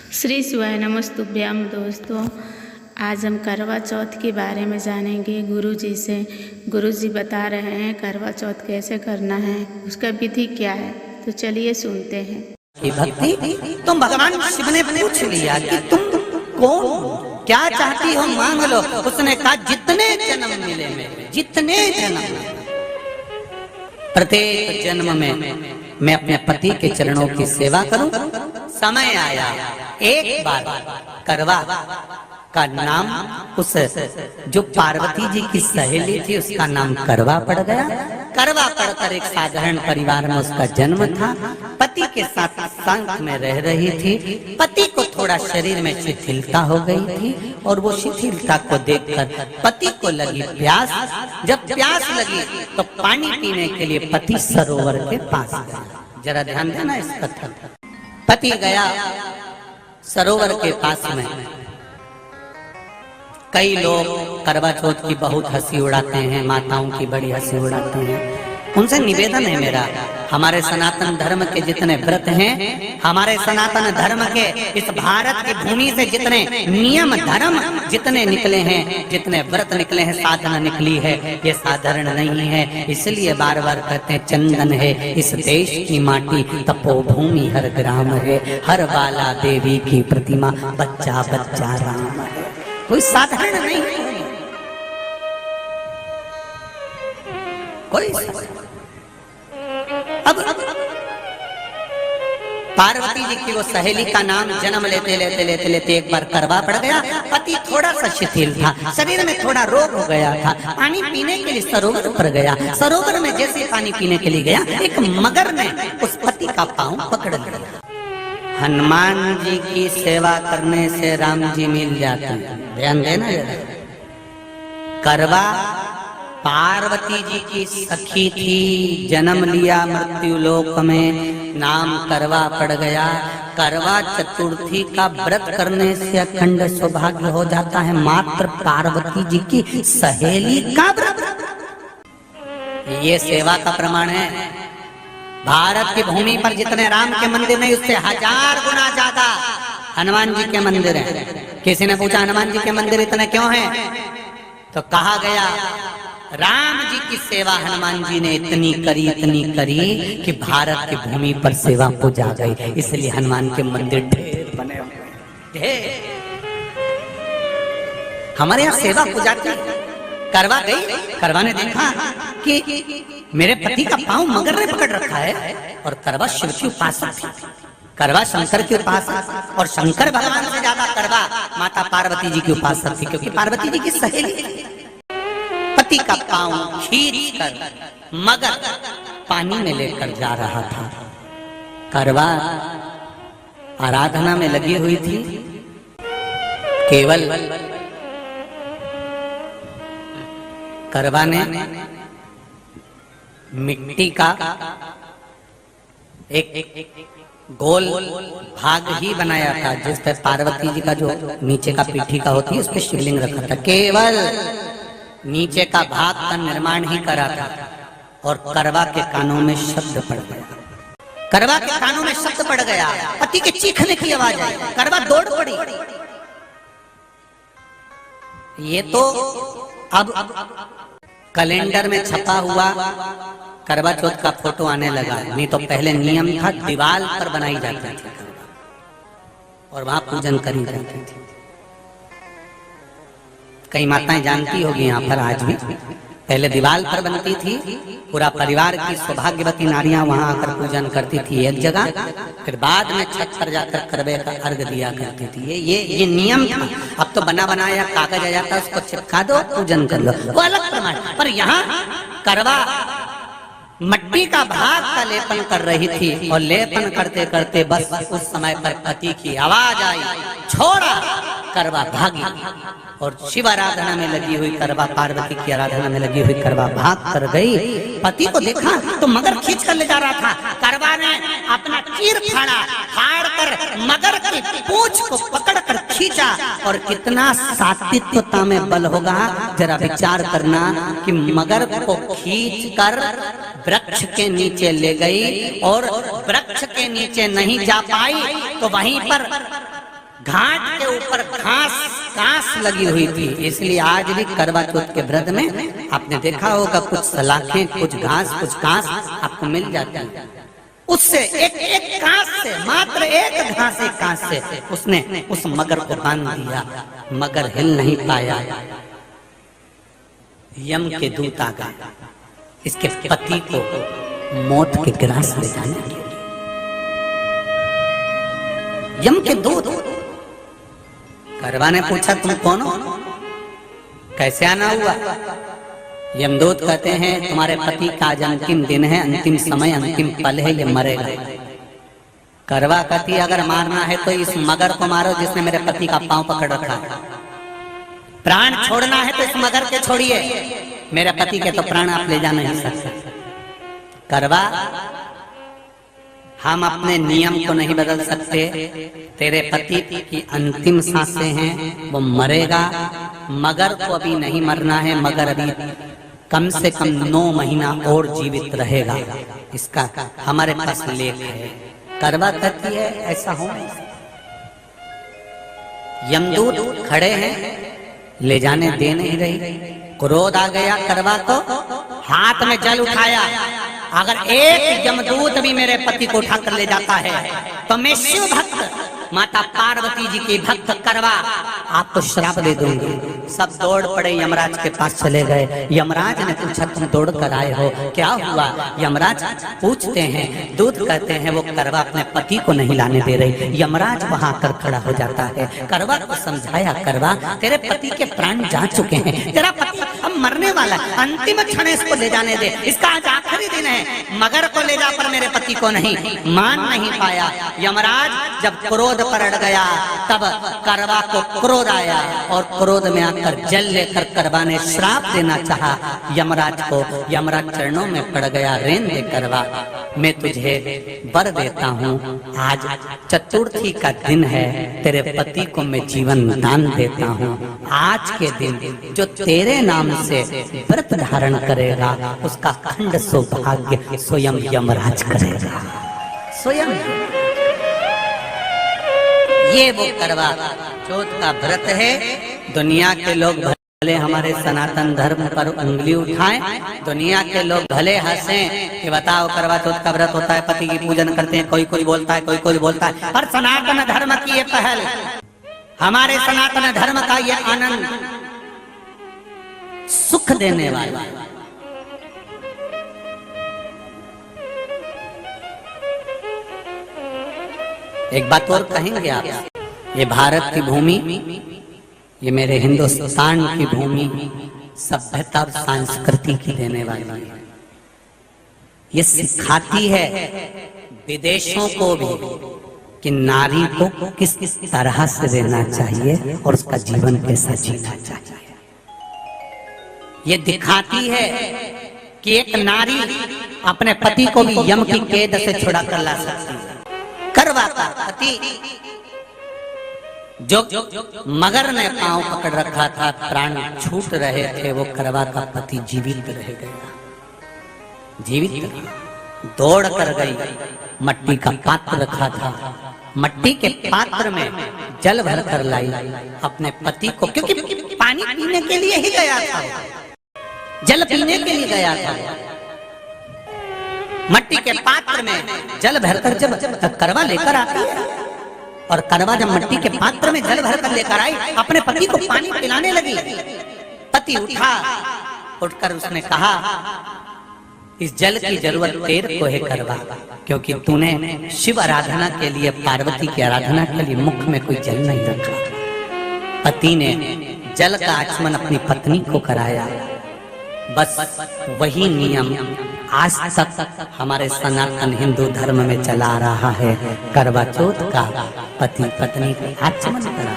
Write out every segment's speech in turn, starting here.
श्री शिवाय नमस्तुभ्याम। दोस्तों, आज हम करवा चौथ के बारे में जानेंगे गुरुजी से। गुरुजी बता रहे हैं करवा चौथ कैसे करना है, उसका विधि क्या है। तो चलिए सुनते हैं। भक्ति तुम भगवान शिव ने पूछ लिया कि तुम कौन, क्या चाहती हो, मांग लो। उसने कहा जितने जन्म मिले मेरे, जितने जन्म, प्रत्येक जन्म में मैं अपने पति के चरणों की सेवा करूं। समय आया, एक बार करवा का नाम उस जो पार्वती जी की सहेली थी उसका नाम करवा पड़ गया। करवा पड़कर एक साधारण परिवार में उसका जन्म था। पति के साथ संग में रह रही थी। पति को थोड़ा शरीर में शिथिलता हो गई थी और वो शिथिलता को देखकर पति को लगी प्यास। जब प्यास लगी तो पानी पीने के लिए पति सरोवर के पास गया। जरा ध्यान देना इस कथन। पति गया सरोवर के पास में। कई लोग करवा चौथ की बहुत हंसी उड़ाते हैं, माताओं की बड़ी हंसी उड़ाते हैं। उनसे निवेदन है मेरा, हमारे सनातन धर्म के जितने व्रत हैं, हमारे सनातन धर्म के इस भारत की भूमि से जितने नियम धर्म जितने निकले हैं, जितने व्रत निकले हैं, साधना निकली है, ये साधारण नहीं है। इसलिए बार बार कहते हैं चंदन है इस देश की माटी, तपोभूमि हर ग्राम है, हर बाला देवी की प्रतिमा, बच्चा बच्चा राम है। कोई साधारण नहीं, कोई अब पार्वती जी की वो सहेली का नाम जन्म लेते लेते लेते लेते एक बार करवा पड़ गया। पति थोड़ा सा शिथिल था, शरीर में थोड़ा रोग हो गया था। पानी पीने के लिए सरोवर पर गया। सरोवर में जैसे पानी पीने के लिए गया, एक मगर ने उस पति का पांव पकड़ लिया। हनुमान जी की सेवा करने से राम जी मिल जाते हैं, ध्यान देना जरा। करवा पार्वती जी की सखी थी, जन्म लिया मृत्यु लोक में, नाम करवा पड़ गया। करवा चतुर्थी का व्रत करने से अखंड सौभाग्य हो जाता है। मात्र पार्वती जी की सहेली का व्रत, ये सेवा का प्रमाण है। भारत की भूमि पर जितने राम के मंदिर नहीं, उससे 1000 गुना ज्यादा हनुमान जी के मंदिर हैं। किसी ने पूछा हनुमान जी के मंदिर इतने क्यों हैं, तो कहा गया राम जी की सेवा हनुमान जी ने इतनी करी कि भारत की भूमि पर सेवा पूजा गई। इसलिए हनुमान के मंदिर ढेर बने हुए, ढेर। हमारे यहाँ सेवा पूजा की करवा गई। करवा ने देखा कि मेरे पति का पांव मगर ने पकड़ रखा है, और करवा शिव की उपासक थी। करवा शंकर की उपासक, और शंकर भगवान से ज्यादा करवा माता पार्वती जी की उपासक थी, क्योंकि पार्वती जी की सहेली थी। पति का पांव खींच कर मगर पानी में लेकर जा रहा था। करवा आराधना में लगी हुई थी। केवल करवा ने मिट्टी का एक गोल भाग ही बनाया था, जिस पर पार्वती जी का जो नीचे का पीठी का होती है, उस पर शिवलिंग रखा था। केवल नीचे का भाग का निर्माण ही करा था, और करवा के कानों में शब्द पड़ गया। करवा के कानों में शब्द पड़ गया, पति के चीखने की आवाज आई। करवा दौड़ पड़ी। ये तो अब कैलेंडर में छपा हुआ करवा चौथ का फोटो आने लगा, नहीं तो पहले नियम था दीवार पर बनाई जाती थी और वहां पूजन करी जाती थी। कई माताएं जानती होगी यहाँ पर, आज भी पहले दीवार पर बनती थी। पूरा परिवार की सौभाग्यवती नारियां वहां आकर पूजन करती थी एक जगह, फिर बाद में छत पर जाकर करवे का अर्घ दिया करती थी। ये नियम था। अब तो बना बनाया कागज आ जाता, उसको चिपका दो, पूजन कर लो, वो अलग प्रमाण। पर यहाँ करवा मट्टी का भाग का लेपन कर रही थी, और लेपन करते करते बस उस समय पर पति की आवाज आई, छोड़ा। करवा भागी, और शिव आराधना में लगी हुई करवा, पार्वती की आराधना में लगी हुई करवा भाग कर गई। पति को देखा तो मगर खींच कर ले जा रहा था। करवा ने अपना चीर फाड़ कर मगर की पूंछ को पकड़ कर खींचा, और कितना सात्विकता में बल होगा, जरा विचार करना कि मगर को खींच कर वृक्ष के नीचे ले गई, और वृक्ष के नीचे नहीं जा पाई तो वहीं पर घाट के ऊपर घास लगी हुई थी, इसलिए आज भी करवा चौथ के व्रत में आपने देखा होगा कुछ सलाखें, कुछ घास आपको मिल जाती है। उससे एक घास से, मात्र एक घास, एक घास से उसने उस मगर को बांध दिया। मगर हिल नहीं पाया। यम के दूत आ गए इसके पति को मौत के ग्रास ले जाने के लिए। यम के दूत। करवा ने पूछा तुम कौन हो, कैसे आना हुआ? यमदूत कहते हैं तुम्हारे पति का आज अंतिम दिन है, अंतिम समय, अंतिम पल है, ये मरेगा। करवा कहती अगर मारना है तो इस मगर को मारो जिसने मेरे पति का पांव पकड़ रखा है। प्राण छोड़ना है तो इस मगर के छोड़िए, मेरे पति के तो प्राण आप ले जा नहीं सकते। करवा हम अपने नियम को नहीं बदल सकते, तेरे पति की अंतिम सांसें हैं, वो मरेगा। मगर को अभी नहीं मरना है, मगर अभी कम से कम 9 महीना और जीवित रहेगा, इसका हमारे पास लेख है। करवा कहती है ऐसा हो नहीं सकता। यमदूत खड़े हैं, ले जाने दे नहीं रही। क्रोध आ गया करवा को, हाथ में जल उठाया। अगर एक यमदूत भी मेरे पति को उठाकर ले जाता है तो मैं शिव भक्त माता पार्वती जी की भक्त करवा आपको श्राप दे दूंगी। सब दौड़ पड़े, यमराज के पास चले गए। यमराज ने पूछा तुम दौड़ कर आए हो, क्या हुआ? यमराज पूछते हैं, दूत कहते हैं वो करवा अपने पति को नहीं लाने दे रही। यमराज वहां कर खड़ा हो जाता है। करवा को समझाया, करवा तेरे पति के प्राण जा चुके हैं, तेरा पति अब मरने वाला है, अंतिम क्षण इसको ले जाने दे, इसका आज आखिरी दिन है, मगर को ले जा पर मेरे पति को नहीं। मान नहीं पाया। यमराज जब क्रोध पर अड़ गया तब करवा को क्रोध आया और क्रोध में आकर जल लेकर करवा ने श्राप देना चाहा यमराज को। यमराज चरणों में पड़ गया, रेन दे करवा, मैं तुझे वर देता हूँ, आज चतुर्थी का दिन है, तेरे पति को मैं जीवन दान देता हूँ। आज के दिन जो तेरे नाम से व्रत धारण करेगा उसका खंड सौभाग्य स्वयं यमराज करेगा। स्वयं ये वो करवा चौथ का व्रत है। दुनिया के लोग भले हमारे सनातन धर्म पर उंगली उठाएं, दुनिया के लोग भले हंसें कि बताओ करवा चौथ का व्रत होता है, पति की पूजन करते हैं, कोई कुछ बोलता है, कोई कुछ बोलता है, पर सनातन धर्म की ये पहल, हमारे सनातन धर्म का ये आनंद सुख देने वाला। एक बात और कहेंगे आप, ये भारत की भूमि, ये मेरे हिंदुस्तान की भूमि सभ्यता और संस्कृति की देने वाली है। ये सिखाती है विदेशों को भी कि नारी को किस तरह से रहना चाहिए और उसका जीवन कैसा जीना चाहिए। ये दिखाती है कि एक नारी अपने पति को भी यम की कैद से छुड़ा कर ला सकती है। करवा का पति जो मगर ने पांव पकड़ रखा था, प्राण छूट रहे थे, वो करवा का पति जीवित रह गया, जीवित दौड़ कर गई। मट्टी का पात्र रखा था, मट्टी के पात्र में जल भर कर लाई अपने पति को, क्योंकि पानी पीने के लिए ही गया था, जल पीने के लिए गया था। मट्टी के पात्र में जल भरकर जब करवा लेकर आती है और करवा जब मट्टी के पात्र में जल भरकर लेकर आई, अपने पति को पानी पिलाने लगी। पति उठा, उठकर उसने कहा इस जल की जरूरत तेरे को है करवा, क्योंकि तूने शिव आराधना के लिए, पार्वती की आराधना के लिए मुख में कोई जल नहीं रखा। पति ने जल का आचमन अपनी पत्नी को कराया। बस वही नियम आज तक हमारे सनातन हिंदू धर्म में चला आ रहा है। करवा चौथ का पति पत्नी आचमन करा।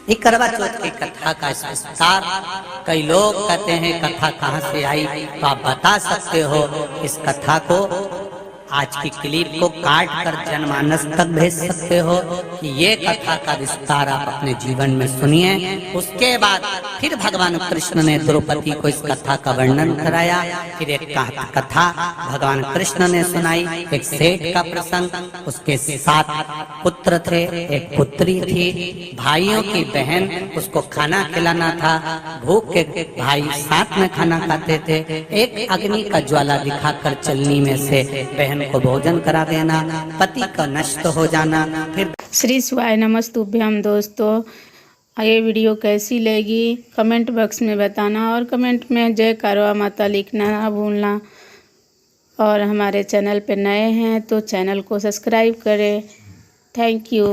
ये करवा चौथ की कथा का विस्तार, कई लोग कहते हैं कथा कहाँ से आई, तो आप बता सकते हो इस कथा को आज की क्लिप को काट कर जनमानस तक भेज सकते हो कि ये कथा का विस्तार आप अपने जीवन में सुनिए। उसके बाद फिर भगवान कृष्ण ने द्रौपदी को इस कथा का वर्णन कराया। फिर एक कथा भगवान कृष्ण ने सुनाई, एक सेठ का प्रसंग। उसके 7 पुत्र थे, एक पुत्री थी। भाइयों की बहन उसको खाना खिलाना था। भूख के भाई साथ में खाना खाते थे। एक अग्नि का ज्वाला दिखाकर चलनी में से बहन को भोजन करा देना, पति का नष्ट हो जाना। फिर श्री शिवाय नमस्तुभ्यम। दोस्तों, ये वीडियो कैसी लगी कमेंट बॉक्स में बताना और कमेंट में जय कारवा माता लिखना ना भूलना। और हमारे चैनल पे नए हैं तो चैनल को सब्सक्राइब करें। Thank you.